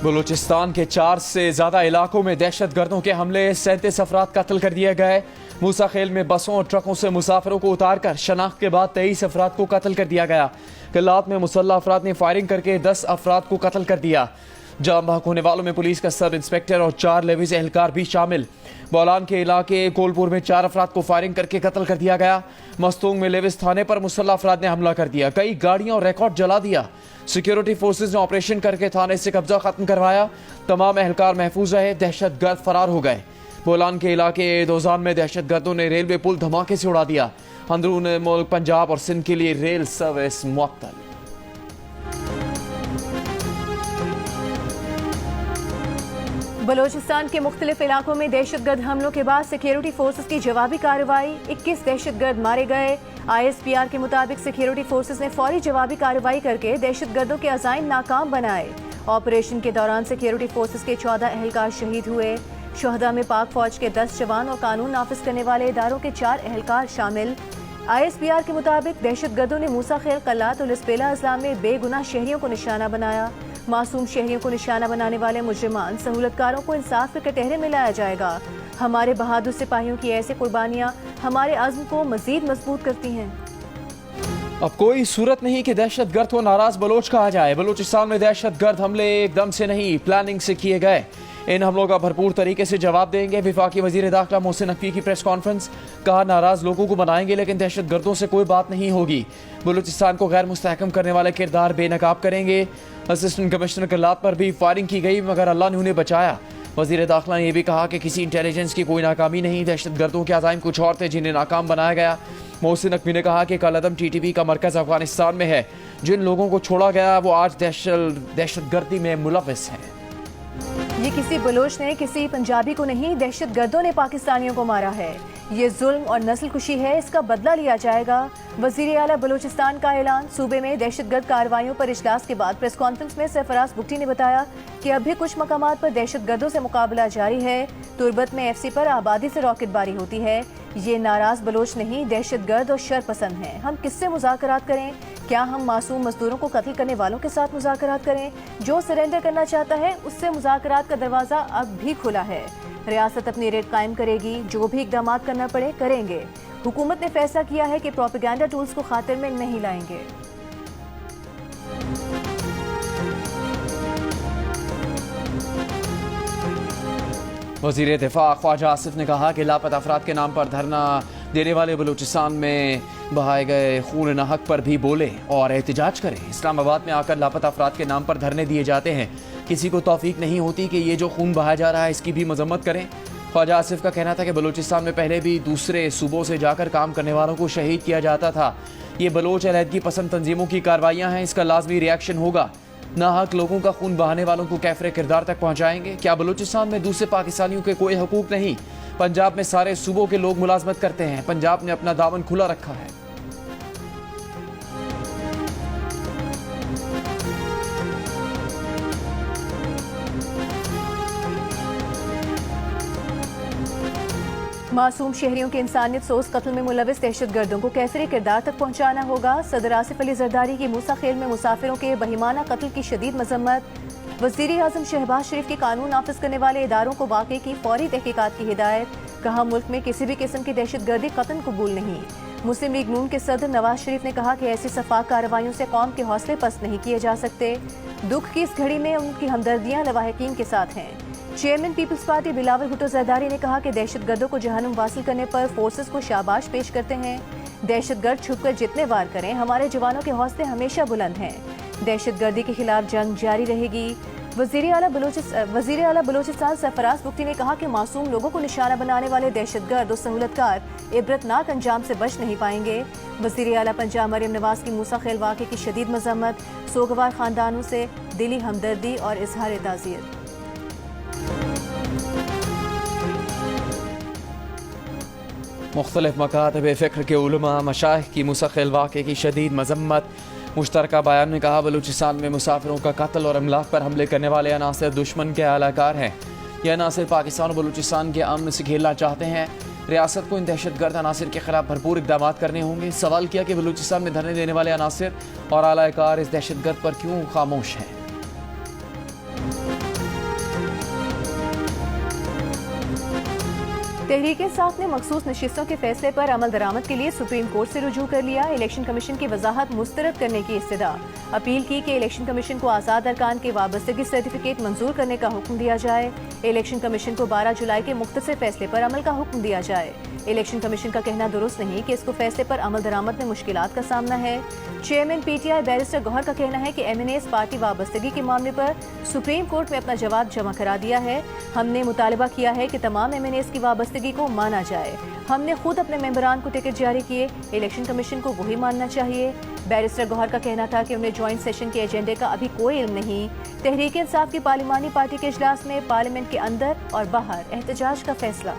बलूचिस्तान के 4 से ज्यादा इलाकों में दहशत गर्दों के हमले, 37 अफराद कत्ल कर दिए गए। मूसा खेल में बसों और ट्रकों से मुसाफिरों को उतारकर शनाख्त के बाद 23 अफराद को कत्ल कर दिया गया। कलात में मुसल्लह अफराद ने फायरिंग करके 10 अफराद को कत्ल कर दिया। जाम बहक होने वालों में पुलिस का सब इंस्पेक्टर और 4 लेवीज एहलकार भी शामिल। बोलान के इलाके कोलपुर में 4 अफराद को फायरिंग करके कत्ल कर दिया गया। मस्तूंग में लेविस थाने पर मुसल्लह अफराद ने हमला कर दिया, कई गाड़ियां और रिकॉर्ड जला दिया। सिक्योरिटी फोर्सेज ने ऑपरेशन करके थाने से कब्जा खत्म करवाया। तमाम एहलकार महफूज रहे, दहशत गर्द फरार हो गए। बोलान के इलाके दोजान में दहशत गर्दों ने रेलवे पुल धमाके से उड़ा दिया। अंदरून मुल्क पंजाब और सिंध के लिए रेल सर्विस मुअत्तल। बलोचिस्तान के मुख्तलिफ इलाकों में दहशतगर्द हमलों के बाद सिक्योरिटी फोर्सेज की जवाबी कार्रवाई, 21 दहशतगर्द मारे गए। ISPR के मुताबिक सिक्योरिटी फोर्सेज ने फौरी जवाबी कार्रवाई करके दहशतगर्दों के अज़ाइम नाकाम बनाए। ऑपरेशन के दौरान सिक्योरिटी फोर्सेज के 14 एहलकार शहीद हुए। शहदा में पाक फौज के 10 जवान और कानून नाफिज करने वाले इदारों के 4 एहलकार शामिल। ISPR के मुताबिक दहशतगर्दों ने मूसा खेल, कलात और लस्पेला अजला में बेगुनाह शहरियों को निशाना बनाया। मासूम शहरियों को निशाना बनाने वाले मुजरिमान सहूलतकारों को इंसाफ के कटहरे में लाया जाएगा। हमारे बहादुर सिपाहियों की ऐसी कुर्बानियां हमारे अज़्म को मजीद मजबूत करती हैं। अब कोई सूरत नहीं कि दहशतगर्द को नाराज बलोच कहा जाए। बलूचिस्तान में दहशतगर्द हमले एकदम से नहीं, प्लानिंग से किए गए। इन हमलों का भरपूर तरीके से जवाब देंगे। वफाकी वजीर दाखिला मोहसिन नकवी की प्रेस कॉन्फ्रेंस, कहा नाराज लोगों को बनाएंगे लेकिन दहशतगर्दों से कोई बात नहीं होगी। बलूचिस्तान को गैर मुस्तहकम करने वाले किरदार बेनकाब करेंगे। असिस्टेंट कमिश्नर कलात पर भी फायरिंग की गई मगर अल्लाह ने उन्हें बचाया। वजीर दाखिला ने यह भी कहा कि किसी इंटेलिजेंस की कोई नाकामी नहीं, दहशतगर्दों के अज़ाइम कुछ और थे जिन्हें नाकाम बनाया गया। मोहसिन नकवी ने कहा कि कलअदम TTP का मरकज अफगानिस्तान में है। जिन लोगों को छोड़ा गया वो आज दहशतगर्दी में मुलव्वस हैं। ये किसी बलोच ने किसी पंजाबी को नहीं, दहशतगर्दों ने पाकिस्तानियों को मारा है। ये जुल्म और नस्ल कुशी है, इसका बदला लिया जाएगा। वजीर आला बलूचिस्तान का ऐलान। सूबे में दहशतगर्द कार्रवाइयों पर इजलास के बाद प्रेस कॉन्फ्रेंस में सरफराज बुगटी ने बताया कि अब भी कुछ मकामात पर दहशतगर्दों से मुकाबला जारी है। तुरबत में FC पर आबादी से रॉकेटबारी होती है। ये नाराज बलोच नहीं, दहशतगर्द और शर पसंद हैं। हम किससे मुज़ाकरात करें? क्या हम मासूम मजदूरों को कत्ल करने वालों के साथ मुज़ाकरात करें? जो सरेंडर करना चाहता है उससे मुज़ाकरात का दरवाज़ा अब भी खुला है। रियासत अपनी रेट कायम करेगी, जो भी इक़दाम करना पड़े करेंगे। हुकूमत ने फैसला किया है कि प्रोपेगेंडा टूल्स को खातिर में नहीं लाएंगे। वज़ीर दिफा ख्वाजा आसिफ ने कहा कि लापता अफराद के नाम पर धरना देने वाले बलूचिस्तान में बहाए गए खून नाहक पर भी बोले और एहतजाज करें। इस्लामाबाद में आकर लापता अफराद के नाम पर धरने दिए जाते हैं, किसी को तौफीक नहीं होती कि ये जो खून बहाया जा रहा है इसकी भी मजम्मत करें। ख्वाजा आसिफ का कहना था कि बलूचिस्तान में पहले भी दूसरे सूबों से जाकर काम करने वालों को शहीद किया जाता था। ये बलोच अलहदगी पसंद तंजीमों की कार्रवाइयाँ हैं, इसका लाजमी रिएक्शन होगा। नाहक लोगों का खून बहाने वालों को कैफरे किरदार तक पहुँचाएंगे। क्या बलूचिस्तान में दूसरे पाकिस्तानियों के कोई हकूक नहीं? पंजाब में सारे सूबों के लोग मुलाजमत करते हैं। पंजाब ने अपना दामन खुला रखा है। मासूम शहरियों के इंसानियत सोज कत्ल में मुलविस दहशतगर्दों को कैसरी किरदार तक पहुंचाना होगा। सदर आसिफ अली जरदारी की मूसा खेल में मुसाफिरों के बहिमाना कत्ल की शदीद मजम्मत। वज़ीर आज़म शहबाज शरीफ के कानून नाफिज करने वाले इदारों को वाक़े की फौरी तहकीकात की हिदायत। कहा मुल्क में किसी भी किस्म की दहशतगर्दी कतन कबूल नहीं। मुस्लिम लीग नून के सदर नवाज शरीफ ने कहा कि ऐसी सफाक कार्रवाइयों से कौम के हौसले पस्त नहीं किए जा सकते। दुख की इस घड़ी में उनकी हमदर्दियाँ लवाहिकीन के साथ हैं। चेयरमैन पीपल्स पार्टी बिलावल भुट्टो जरदारी ने कहा कि दहशतगर्दों को जहन्नुम वासिल करने पर फोर्सेस को शाबाश पेश करते हैं। दहशतगर्द छुपकर जितने वार करें, हमारे जवानों के हौसले हमेशा बुलंद हैं। दहशतगर्दी के खिलाफ जंग जारी रहेगी। वज़ीर आला बलूचिस्तान सरफराज बुगटी ने कहा कि मासूम लोगों को निशाना बनाने वाले दहशतगर्द और सहूलतकार इबरतनाक अंजाम से बच नहीं पाएंगे। वज़ीर आला पंजाब मरियम नवाज की मूसा खेल वाक़े की शदीद मजम्मत। सोगवार खानदानों से दिली हमदर्दी और इजहार ताज़ियत। मुख्तलिफ मकातब फ़िक्र के उलमा मशाइख की मूसा खेल वाक़े की शदीद मजम्मत। मुश्तरका बयान में कहा बलूचिस्तान में मुसाफिरों का कत्ल और अमलाक पर हमले करने वाले अनासर दुश्मन के आलाकार हैं। यह अनासर पाकिस्तान और बलूचिस्तान के अमन से खेलना चाहते हैं। रियासत को इन दहशतगर्द अनासर के खिलाफ भरपूर इक़दाम करने होंगे। सवाल किया कि बलूचिस्तान में धरने देने वाले अनासर और आलाकार इस दहशतगर्द पर क्यों खामोश हैं। तहरीक इंसाफ ने मखसूस नशिस्तों के फैसले पर अमल दरामद के लिए सुप्रीम कोर्ट से रुजू कर लिया। इलेक्शन कमीशन की वजाहत मुस्तरद करने की इस्तदा अपील की कि इलेक्शन कमीशन को आज़ाद अरकान के वाबस्तगी सर्टिफिकेट मंजूर करने का हुक्म दिया जाए। इलेक्शन कमीशन को 12 जुलाई के मुख्तसर फैसले पर अमल का हुक्म दिया जाए। इलेक्शन कमीशन का कहना दुरुस्त नहीं कि इसको फैसले पर अमल दरामद में मुश्किलात का सामना है। चेयरमैन PTI बैरिस्टर गौहर का कहना है कि MNAs पार्टी वाबस्तगी के मामले पर सुप्रीम कोर्ट में अपना जवाब जमा करा दिया है। हमने मुतालबा किया है कि तमाम MNAs की वाबस्तगी को माना जाए। हमने खुद अपने मेंबरान को टिकट जारी किए, इलेक्शन कमीशन को वही मानना चाहिए। बैरिस्टर गौहर का कहना था कि उन्हें ज्वाइंट सेशन के एजेंडे का अभी कोई इल्म नहीं। तहरीक इंसाफ की पार्लिमानी पार्टी के इजलास में पार्लियामेंट के अंदर और बाहर एहतजाज का फैसला।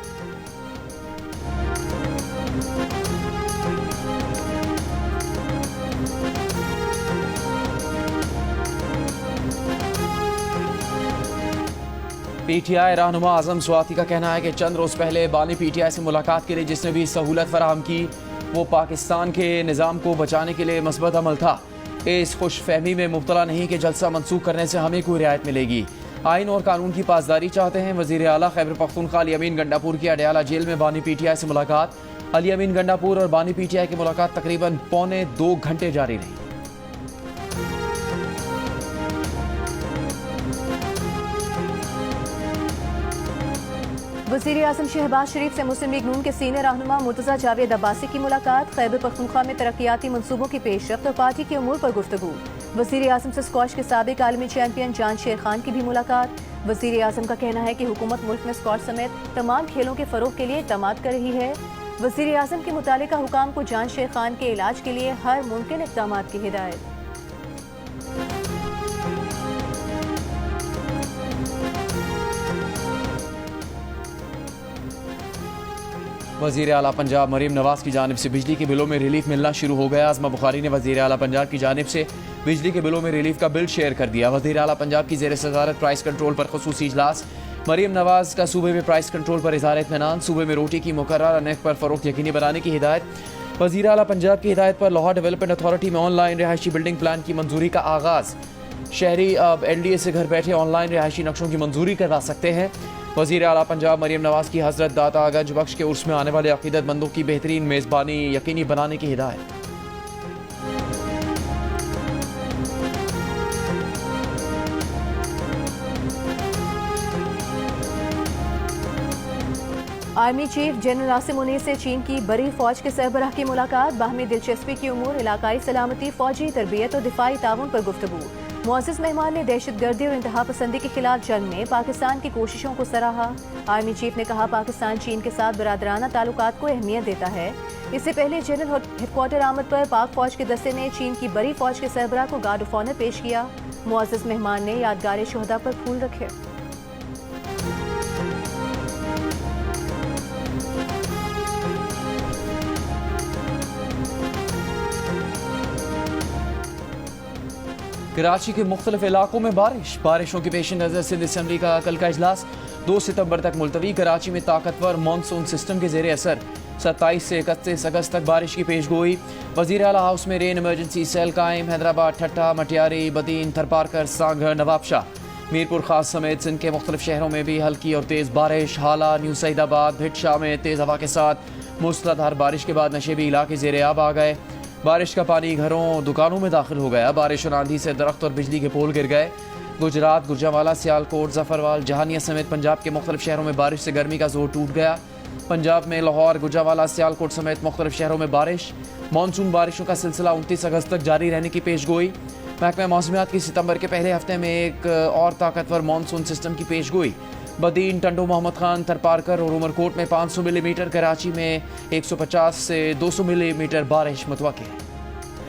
PTI रहनुमा आजम स्वाति का कहना है कि चंद रोज पहले बानी PTI से मुलाकात के लिए जिसने भी सहूलत फराहम की वो पाकिस्तान के निज़ाम को बचाने के लिए मस्बत अमल था। इस खुश फहमी में मुब्तला नहीं कि जलसा मनसूख करने से हमें कोई रियायत मिलेगी। आइन और कानून की पासदारी चाहते हैं। वज़ीर आला खैबर पख्तूनख्वा अली अमीन गंडापुर की अडयाला जेल में बानी PTI से मुलाकात। अली अमीन गंडापुर और बानी PTI की मुलाकात तकरीबन 2.25 घंटे जारी रही। वज़ीर आज़म शहबाज शरीफ से मुस्लिम लीग नून के सीनियर रहनुमा मुर्तज़ा जावेद अब्बासी की मुलाकात। खैबर पख्तूनख्वा में तरक्याती मनसूबों की पेशरफ्त और पार्टी के उमूर पर गुफ्तगू। वज़ीर आज़म से स्क्वॉश के साबिक आलमी चैंपियन जान शेर खान की भी मुलाकात। वज़ीर आज़म का कहना है कि हुकूमत मुल्क में स्क्वॉश समेत तमाम खेलों के फ़रोग के लिए इक़दामात कर रही है। वज़ीर आज़म के मुतालिका हुकाम को जान शेर खान के इलाज के लिए हर मुमकिन इक़दामात की हिदायत। वज़ीर आला पंजाब मरीम नवाज की जानिब से बिजली के बिलों में रिलीफ मिलना शुरू हो गया। आज़मा बुखारी ने वज़ीर आला पंजाब की जानिब से बिजली के बिलों में रिलीफ का बिल शेयर कर दिया। वज़ीर आला पंजाब की ज़ेर सदारत प्राइस कंट्रोल पर ख़ुसूसी इजलास। मरीम नवाज का सूबे में प्राइस कंट्रोल पर इज़हार इत्मीनान। सूबे में रोटी की मुकर्रर अनेक पर फ़रोख्त यकीनी बनाने की हिदायत। वज़ीर आला पंजाब की हिदायत पर लाहौर डेवलपमेंट अथॉरिटी में ऑनलाइन रिहायशी बिल्डिंग प्लान की मंजूरी का आगाज़। शहरी अब LDA से घर बैठे ऑनलाइन रिहायशी नक्शों की मंजूरी करवा सकते हैं। वज़ीर आला पंजाब मरीम नवाज की हज़रत दाता गंज बख्श के उर्स में आने वाले अक़ीदतमंदों की बेहतरीन मेज़बानी यकीनी बनाने की हिदायत। Army chief general Asim Munir से चीन की बड़ी फौज के सरबराह की मुलाकात। बाहमी दिलचस्पी की उमूर, इलाकाई सलामती, फौजी तरबियत और दिफाई ताउन पर गुफ्तगू। मुअज़्ज़िज़ मेहमान ने दहशतगर्दी और इंतहा पसंदी के खिलाफ जंग में पाकिस्तान की कोशिशों को सराहा। आर्मी चीफ ने कहा पाकिस्तान चीन के साथ बरादराना ताल्लुकात को अहमियत देता है। इससे पहले जनरल हेडक्वार्टर आमद पर पाक फौज के दस्ते ने चीन की बड़ी फौज के सरबराह को गार्ड ऑफ ऑनर पेश किया। मुअज़्ज़िज़ मेहमान ने यादगार शोहदा पर फूल रखे। कराची के मुख्तलिफ इलाकों में बारिशों के पेश नज़र सिंध असम्बली का कल का इजलास 2 सितंबर तक मुलतवी। कराची में ताकतवर मानसून सिस्टम के ज़ेर असर 27 से 31 अगस्त तक बारिश की पेश गोई। वज़ीर आला हाउस में रेन इमरजेंसी सेल कायम। हैदराबाद, ठट्टा, मटियारी, बदीन, थरपारकर, सांगढ़, नवाबशाह, मीरपुर खास समेत सिंध के मुख्तलिफ शहरों में भी हल्की और तेज़ बारिश। हाला, न्यू सईदाबाद, भिटशाह में तेज़ हवा के साथ मूसलाधार बारिश के बाद नशेबी इलाके ज़ेर आब आ गए। बारिश का पानी घरों दुकानों में दाखिल हो गया। बारिश और आंधी से दरख्त और बिजली के पोल गिर गए। गुजरात, गुजरावाला, सियालकोट, जफरवाल, जहानिया समेत पंजाब के मुख्तलिफ शहरों में बारिश से गर्मी का जोर टूट गया। पंजाब में लाहौर, गुजरावाला, सियालकोट समेत मुख्तलिफ शहरों में बारिश। मानसून बारिशों का सिलसिला 29 अगस्त तक जारी रहने की पेश गोई। महकमा मौसमियात की सितंबर के पहले हफ्ते में एक और ताकतवर मानसून सिस्टम की पेश गोई। बदीन, टंडो, मोहम्मद खान, थरपारकर और उमरकोट में 500 मिलीमीटर, कराची में 150 से 200 मिलीमीटर बारिश मुतवक्किल है।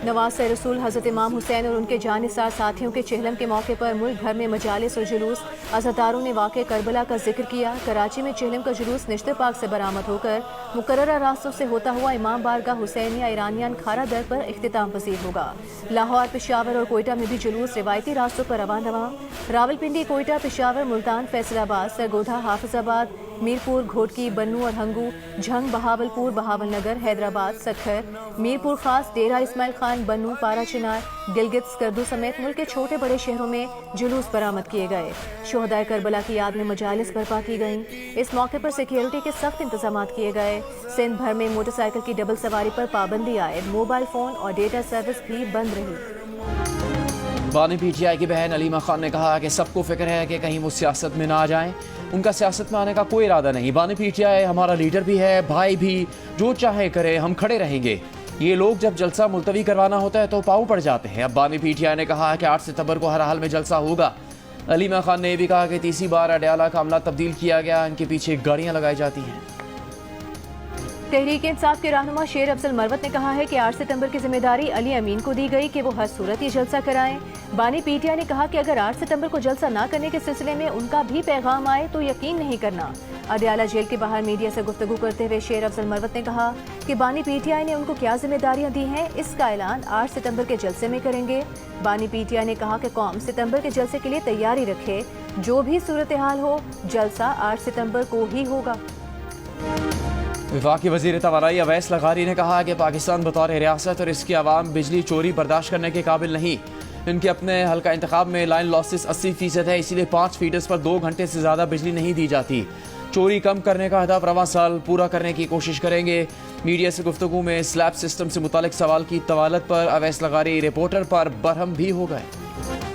नवाज से रसूल हज़रत इमाम हुसैन और उनके जानिसार साथियों के चहलम के मौके पर मुल्क भर में मजालिस और जुलूस। अज़हदारों ने वाक़े करबला का जिक्र किया। कराची में चहलम का जुलूस निश्ते पाक से बरामद होकर मुकर्ररा रास्तों से होता हुआ इमाम बारगाह हुसैनिया ईरानियान खारा दर पर इख्तिताम पसीर होगा। लाहौर, पेशावर और कोयटा में भी जुलूस रिवायती रास्तों पर रवाना। रावलपिंडी, कोयटा, पेशावर, मुल्तान, फैसलाबाद, सरगोधा, हाफिजाबाद, मीरपुर, घोटकी, बन्नू और हंगू, झंग, बहावलपुर, बहावलनगर, हैदराबाद, सखर, मीरपुर खास, डेरा इस्माइल खान, बन्नू, पारा चिनार, गिलगित, स्कर्दू समेत मुल्क के छोटे बड़े शहरों में जुलूस बरामद किए गए। शोहदाए करबला की याद में मजालिस बर्पा की गईं। इस मौके पर सिक्योरिटी के सख्त इंतजाम किए गए। सिंध भर में मोटरसाइकिल की डबल सवारी पर पाबंदी आए। मोबाइल फोन और डेटा सर्विस भी बंद रही। बानी पीटीआई की बहन अलीमा खान ने कहा कि सबको फिक्र है कि कहीं वो सियासत में ना आ जाएं। उनका सियासत में आने का कोई इरादा नहीं। बानी पीटीआई हमारा लीडर भी है, भाई भी, जो चाहे करे, हम खड़े रहेंगे। ये लोग जब जलसा मुलतवी करवाना होता है तो पाऊ पड़ जाते हैं। अब बानी पीटीआई ने कहा कि 8 सितंबर को हर हाल में जलसा होगा। अलीमा खान ने भी कहा कि तीसरी बार अडयाला का अमला तब्दील किया गया, इनके पीछे गाड़ियां लगाई जाती हैं। तहरीक इंसाफ के रहनुमा शेर अफजल मरवत ने कहा है कि 8 सितंबर की जिम्मेदारी अली अमीन को दी गई कि वो हर सूरत ये जलसा कराएं। बानी पीटीआई ने कहा कि अगर 8 सितंबर को जलसा ना करने के सिलसिले में उनका भी पैगाम आए तो यकीन नहीं करना। अडयाला जेल के बाहर मीडिया से गुफ्तगू करते हुए शेर अफजल मरवत ने कहा कि बानी पीटीआई ने उनको क्या जिम्मेदारियां दी हैं, इसका ऐलान 8 सितंबर के जलसे में करेंगे। बानी पीटीआई ने कहा कि कौम सितंबर के जलसे के लिए तैयारी रखे, जो भी सूरत हाल हो, जलसा 8 सितंबर को ही होगा। वफाकी वज़ीर तवानाई अवैस लगारी ने कहा कि पाकिस्तान बतौर रियासत और इसकी आवाम बिजली चोरी बर्दाश्त करने के काबिल नहीं। इनके अपने हल्का इंतखाब में लाइन लॉसेस 80% है, इसीलिए 5 फीडर्स पर 2 घंटे से ज़्यादा बिजली नहीं दी जाती। चोरी कम करने का हदफ रवां साल पूरा करने की कोशिश करेंगे। मीडिया से गुफ्तगू में स्लैब सिस्टम से मुतालिक सवाल की तवालत पर अवैस लगारी रिपोर्टर पर बरहम भी हो गए।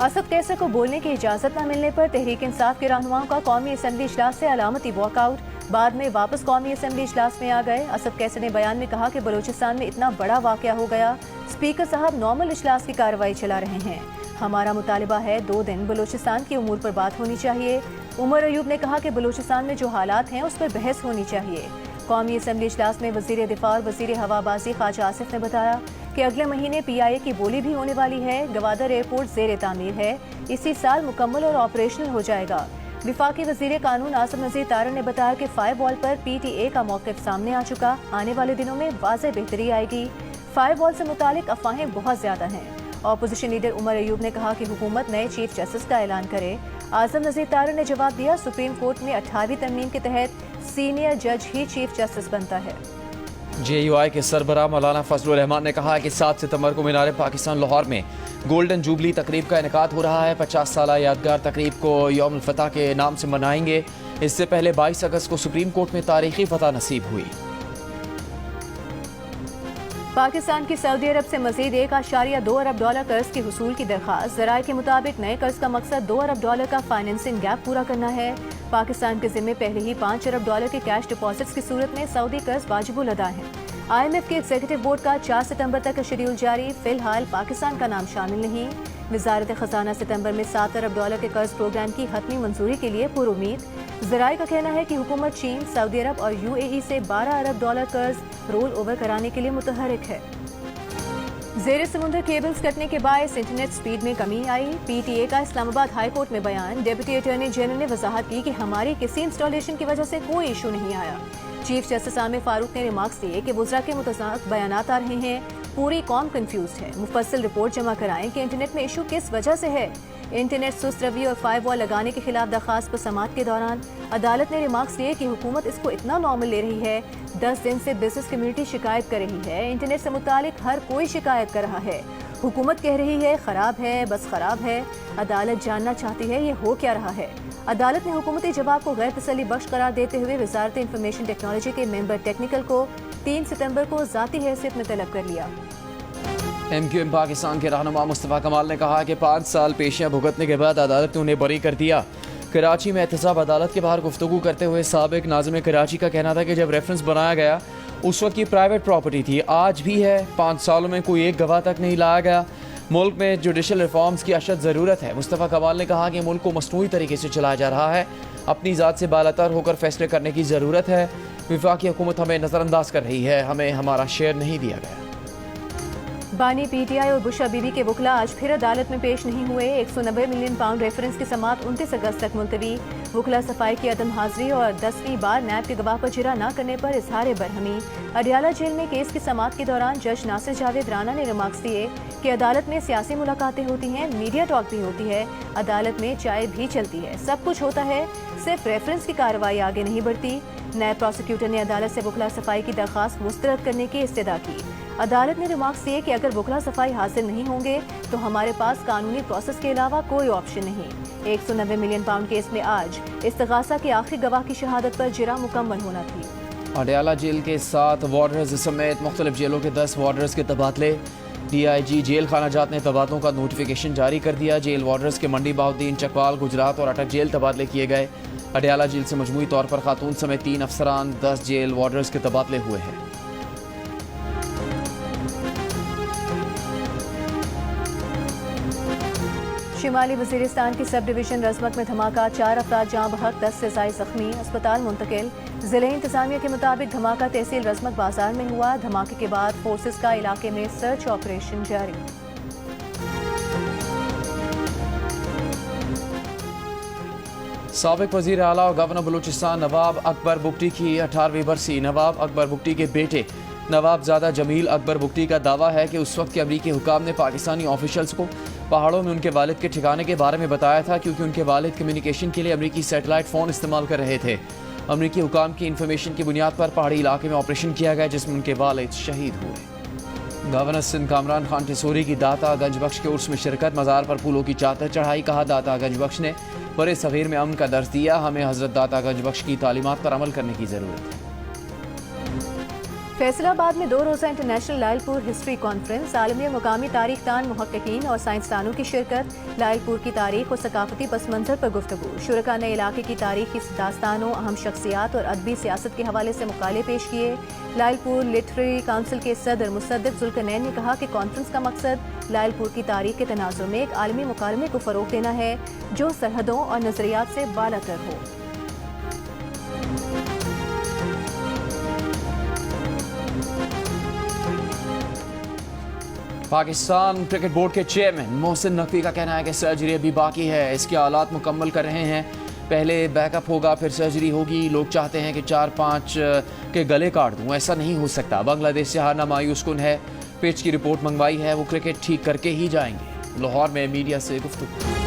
असद कैसर को बोलने की इजाजत न मिलने पर तहरीक इंसाफ के रहनुमाओं का कौमी असम्बली इजलास से अलामती वॉकआउट। बाद में वापस कौमी असम्बली इजलास में आ गए। असद कैसर ने बयान में कहा कि बलूचिस्तान में इतना बड़ा वाकया हो गया, स्पीकर साहब नॉर्मल इजलास की कार्रवाई चला रहे हैं। हमारा मुतालिबा है 2 दिन बलूचिस्तान की उमूर पर बात होनी चाहिए। उमर अयूब ने कहा कि बलूचिस्तान में जो हालात हैं उस पर बहस होनी चाहिए। कौमी असम्बली इजलास में वजीर दिफा और वजीर हवाबाजी ख्वाजा आसिफ ने बताया कि अगले महीने PIA की बोली भी होने वाली है। गवादर एयरपोर्ट ज़ेर तामीर है, इसी साल मुकम्मल और ऑपरेशनल हो जाएगा। विफाकी वजीर कानून आसिम नज़ीर तारन ने बताया कि फायरवॉल पर PTA का मौक़िफ़ सामने आ चुका, आने वाले दिनों में वाज़ेह बेहतरी आएगी। फायरवॉल से मुतालिक अफवाहें बहुत ज़्यादा हैं। ऑपोजिशन लीडर उमर अयूब ने कहा कि हुकूमत नए चीफ जस्टिस का ऐलान करे। आसिम नज़ीर तारन ने जवाब दिया, सुप्रीम कोर्ट में 18वीं तरमीम के तहत सीनियर जज ही चीफ जस्टिस बनता है। JUI के सरबराह मौलाना फजलुर रहमान ने कहा कि 7 सितंबर को मीनार पाकिस्तान लाहौर में गोल्डन जुबली तकरीब का इनेकाद हो रहा है। 50 साल यादगार तकरीब को यौम फतह के नाम से मनाएंगे। इससे पहले 22 अगस्त को सुप्रीम कोर्ट में तारीखी फतह नसीब हुई। पाकिस्तान की सऊदी अरब से मजीद $1.2 अरब कर्ज की हुसूल की दरख्वास्त। ज़राए के मुताबिक नए कर्ज का मकसद $2 अरब का फाइनेंसिंग गैप पूरा करना है। पाकिस्तान के जिम्मे पहले ही $5 अरब के कैश डिपॉजिट्स की सूरत में सऊदी कर्ज वाजिबुल अदा है। IMF के एग्जीक्यूटिव बोर्ड का 4 सितंबर तक का शेड्यूल जारी। फिलहाल पाकिस्तान का नाम शामिल नहीं। वजारत खजाना सितंबर में $7 अरब के कर्ज प्रोग्राम की हतमी मंजूरी के लिए पुरुमीद। ज़राए का कहना है कि हुकूमत चीन, सऊदी अरब और UAE से $12 अरब कर्ज रोल ओवर कराने के लिए मुतहरिक है। ज़ेर समुद्र केबल्स कटने के बायस इंटरनेट स्पीड में कमी आई। PTA का इस्लामाबाद हाई कोर्ट में बयान। डिप्टी अटॉर्नी जनरल ने वजाहत की कि हमारी किसी इंस्टॉलेशन की वजह से कोई इशू नहीं आया। चीफ जस्टिस आमिर फारूक ने रिमार्क्स दिए कि वज़रा के मुतज़ाद बयानात आ रहे हैं, पूरी कौम कंफ्यूज है। मुफस्सिल रिपोर्ट जमा कराएं कि इंटरनेट में इशू किस वजह से है। इंटरनेट सुस्त रवि और फायरवॉल लगाने के खिलाफ दरखास्त पर समाअत के दौरान अदालत ने रिमार्क्स दिए कि हुकूमत इसको इतना नॉर्मल ले रही है। 10 दिन से बिजनेस कम्युनिटी शिकायत कर रही है। इंटरनेट से मुतालिक हर कोई शिकायत कर रहा है। हुकूमत कह रही है खराब है, बस खराब है। अदालत जानना चाहती है ये हो क्या रहा है। अदालत ने हुकूमती जवाब को गैर तसल्ली बख्श करार देते हुए वजारत इंफॉर्मेशन टेक्नोलॉजी के मेंबर टेक्निकल को 3 सितंबर को ज़ाती हैसियत में तलब कर लिया। MQM पाकिस्तान के रहनुमा मुस्तफ़ा कमाल ने कहा कि 5 साल पेशियां भुगतने के बाद अदालत ने उन्हें बरी कर दिया। कराची में एहतसाब अदालत के बाहर गुफ्तगू करते हुए साबिक नाज़िम कराची का कहना था कि जब रेफरेंस बनाया गया उस वक्त की प्राइवेट प्रॉपर्टी थी, आज भी है। 5 सालों में कोई एक गवाह तक नहीं लाया गया। मुल्क में जुडिशल रिफॉर्म्स की अशद ज़रूरत है। मुस्तफ़ा कमाल ने कहा कि मुल्क को मसनूई तरीके से चलाया जा रहा है, अपनी ज़ात से बालातर होकर फैसले करने की ज़रूरत है। वफाकी हुकूमत हमें नज़रअंदाज कर रही है, हमें हमारा शेयर नहीं दिया गया। बानी पीटीआई और बुशा बीबी के वकला आज फिर अदालत में पेश नहीं हुए। 190 मिलियन पाउंड रेफरेंस की समाअत 29 अगस्त तक मुलतवी। वकला सफाई की अदम हाजिरी और 10वीं बार नैब के गवाह पर जिरा न करने पर इजहार बरहमी। अडियाला जेल में केस की समाअत के दौरान जज नासिर जावेद राना ने रिमार्क्स दिए कि अदालत में सियासी मुलाकातें होती हैं, मीडिया टॉक भी होती है, अदालत में चाय भी चलती है, सब कुछ होता है, सिर्फ रेफरेंस की कार्रवाई आगे नहीं बढ़ती। नायब प्रोसिक्यूटर ने अदालत से वकला सफाई की दरख्वास्त मुस्तरद करने की इस्तदा की। अदालत ने रिमार्क्स दिए कि अगर वकला सफाई हासिल नहीं होंगे तो हमारे पास कानूनी प्रोसेस के अलावा कोई ऑप्शन नहीं। 190 मिलियन पाउंड केस में आज इस्तगासा के आखिरी गवाह की शहादत पर जिरा मुकम्मल होना थी। अडियाला जेल के 7 वार्डर्स समेत मुख्तलिफ जेलों के 10 वार्डर्स के तबादले। DIG जेल खाना जात ने तबादलों का नोटिफिकेशन जारी कर दिया। जेल वार्डर्स के मंडी बहाउद्दीन, चकवाल, गुजरात और अटक जेल तबादले किए गए। अडियाला जेल से मजमूई तौर पर खातून समेत 3 अफसरान, 10 जेल वार्डर्स के तबादले हुए हैं। शिमाली वजीरिस्तान की सब डिवीजन रजमक में धमाका, 4 अफराद जाँ बहक, 10 से ज़ायद जख्मी, अस्पताल मुंतकिल। जिले इंतजामिया के मुताबिक धमाका तहसील रजमक बाजार में हुआ। धमाके के बाद फोर्सेस का इलाके में सर्च ऑपरेशन जारी। साबिक वजीर आला और गवर्नर बलूचिस्तान नवाब अकबर बुगटी की 18वीं बरसी। नवाब अकबर बुगटी के बेटे नवाबजादा जमील अकबर बुगटी का दावा है कि उस वक्त के अमरीकी हुकाम ने पाकिस्तानी ऑफिशल्स को पहाड़ों में उनके वालिद के ठिकाने के बारे में बताया था, क्योंकि उनके वालिद कम्युनिकेशन के लिए अमरीकी सैटेलाइट फ़ोन इस्तेमाल कर रहे थे। अमरीकी हुकाम की इन्फॉर्मेशन की बुनियाद पर पहाड़ी इलाके में ऑपरेशन किया गया, जिसमें उनके वालिद शहीद हुए। गवर्नर सिंध कामरान खान टिसोरी की दाता गंज बख्श के उर्स में शिरकत। मज़ार पर फूलों की चादर चढ़ाई। कहा, दाता गंज बख्श ने बड़े सग़ीर में अमन का दर्ज दिया। हमें हज़रत दाता गंज बख्श की तालीमात पर अमल करने की ज़रूरत है। फैसलाबाद में 2 रोज़ा इंटरनेशनल लायलपुर हिस्ट्री कॉन्फ्रेंस। आलमी और मुकामी तारीख दान, मुहक्किकीन और साइंसदानों की शिरकत। लायलपुर की तारीख और सकाफती पस मंजर पर गुफ्तगू। शुरका ने इलाके की तारीख की दास्तानों, अहम शख्सियात और अदबी सियासत के हवाले से मुकाले पेश किए। लायलपुर लिटरेरी काउंसिल के सदर मुसद्दिक जुल्करनैन ने कहा कि कॉन्फ्रेंस का मकसद लायलपुर की तारीख के तनाजुर में एक आलमी मुकालमे को फ़रोग देना है जो सरहदों और नजरियात से बालातर हो। पाकिस्तान क्रिकेट बोर्ड के चेयरमैन मोहसिन नकवी का कहना है कि सर्जरी अभी बाकी है, इसके आलात मुकम्मल कर रहे हैं, पहले बैकअप होगा फिर सर्जरी होगी। लोग चाहते हैं कि 4-5 के गले काट दूं, ऐसा नहीं हो सकता। बांग्लादेश से हारना मायूस कुन है, पिच की रिपोर्ट मंगवाई है, वो क्रिकेट ठीक करके ही जाएंगे। लाहौर में मीडिया से गुफ्तगू।